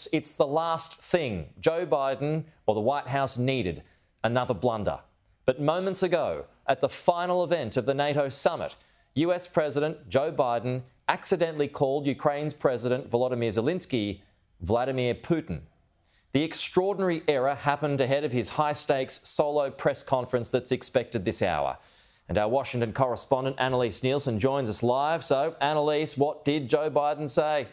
House. It's the last thing Joe Biden or the White House needed, another blunder. But moments ago, at the final event of the NATO summit, US President Joe Biden accidentally called Ukraine's President Volodymyr Zelensky Vladimir Putin. The extraordinary error happened ahead of his high-stakes solo press conference that's expected this hour. And our Washington correspondent, Annalise Nielsen, joins us live. So, Annalise, what did Joe Biden say?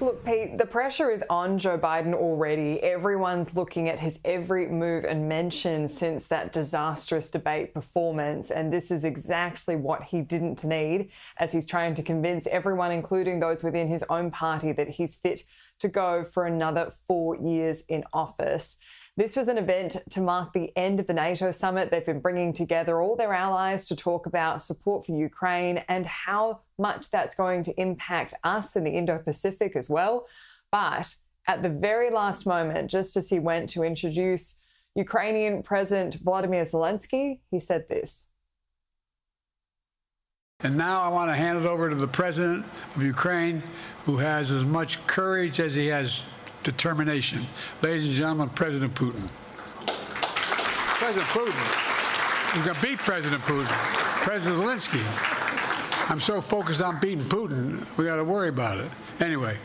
Look, Pete, the pressure is on Joe Biden already. Everyone's looking at his every move and mention since that disastrous debate performance. And this is exactly what he didn't need as he's trying to convince everyone, including those within his own party, that he's fit to go for another 4 years in office. This was an event to mark the end of the NATO summit. They've been bringing together all their allies to talk about support for Ukraine and how much that's going to impact us in the Indo-Pacific as well. But at the very last moment, just as he went to introduce Ukrainian President Vladimir Zelensky, he said this. And now I want to hand it over to the President of Ukraine, who has as much courage as he has determination. Ladies and gentlemen, President Putin. President Putin. He's going to beat President Putin. President Zelensky. I'm so focused on beating Putin, we got to worry about it. Anyway.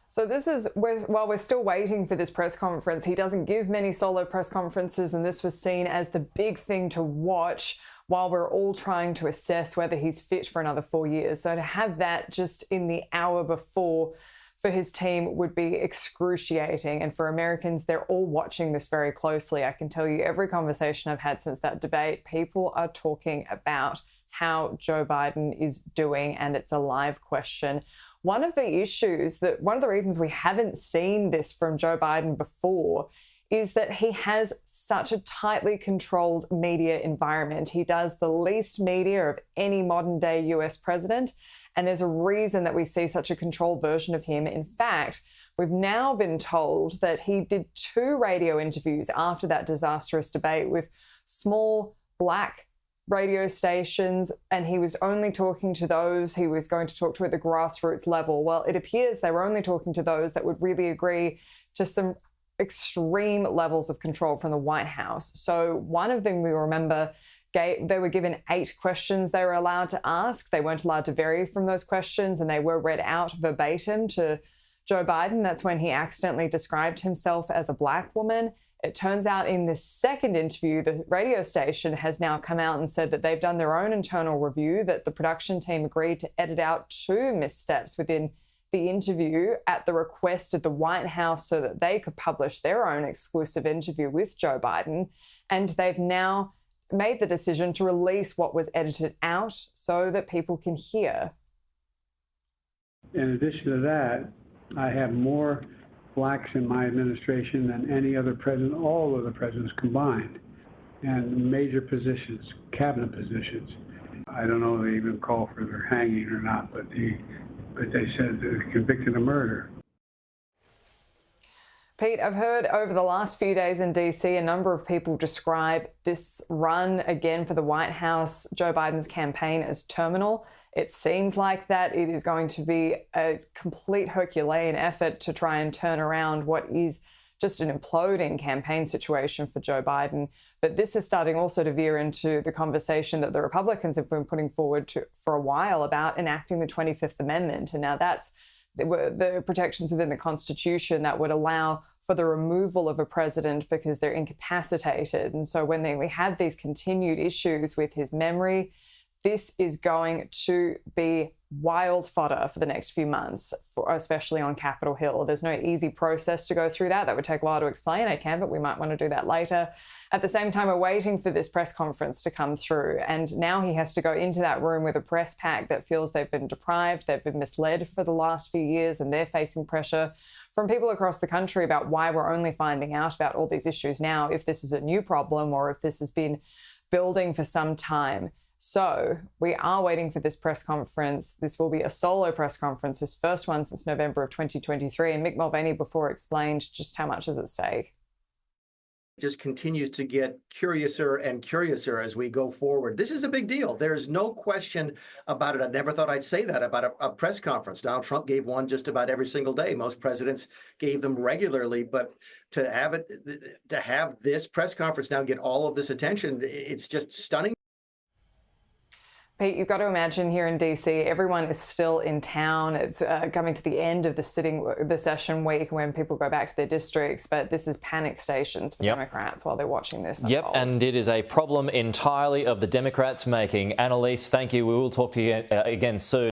So this is, while we're still waiting for this press conference, he doesn't give many solo press conferences, and this was seen as the big thing to watch while we're all trying to assess whether he's fit for another 4 years. So to have that just in the hour before for his team would be excruciating. And for Americans, they're all watching this very closely. I can tell you every conversation I've had since that debate, people are talking about how Joe Biden is doing, and it's a live question. One of the reasons we haven't seen this from Joe Biden before is that he has such a tightly controlled media environment. He does the least media of any modern day US president. And there's a reason that we see such a controlled version of him. In fact, we've now been told that he did 2 radio interviews after that disastrous debate with small black radio stations, and he was only talking to those he was going to talk to at the grassroots level. Well, it appears they were only talking to those that would really agree to some extreme levels of control from the White House. So one of them, we remember, they were given 8 questions they were allowed to ask. They weren't allowed to vary from those questions, and they were read out verbatim to Joe Biden. That's when he accidentally described himself as a black woman. It turns out in this second interview, the radio station has now come out and said that they've done their own internal review, that the production team agreed to edit out 2 missteps within the interview at the request of the White House so that they could publish their own exclusive interview with Joe Biden. And they've now made the decision to release what was edited out so that people can hear. In addition to that, I have more blacks in my administration than any other president, all of the presidents combined, and major positions, cabinet positions. I don't know if they even call for their hanging or not, but they said they're convicted of murder. Pete, I've heard over the last few days in DC, a number of people describe this run again for the White House, Joe Biden's campaign, as terminal. It seems like that it is going to be a complete Herculean effort to try and turn around what is just an imploding campaign situation for Joe Biden. But this is starting also to veer into the conversation that the Republicans have been putting forward for a while about enacting the 25th Amendment. And now that's the protections within the Constitution that would allow for the removal of a president because they're incapacitated. And so when we have these continued issues with his memory, this is going to be wild fodder for the next few months, especially on Capitol Hill. There's no easy process to go through that. That would take a while to explain. I can, but we might want to do that later. At the same time, we're waiting for this press conference to come through. And now he has to go into that room with a press pack that feels they've been deprived, they've been misled for the last few years, and they're facing pressure from people across the country about why we're only finding out about all these issues now, if this is a new problem or if this has been building for some time. So we are waiting for this press conference. This will be a solo press conference, his first one since November of 2023. And Mick Mulvaney before explained just how much is at stake. just continues to get curiouser and curiouser as we go forward. This is a big deal. There's no question about it. I never thought I'd say that about a press conference. Donald Trump gave one just about every single day. Most presidents gave them regularly, but to have this press conference now get all of this attention, it's just stunning. Pete, you've got to imagine here in DC, everyone is still in town. It's coming to the end of the session week when people go back to their districts. But this is panic stations for Democrats while they're watching this unfold. Yep, and it is a problem entirely of the Democrats' making. Annalise, thank you. We will talk to you again soon.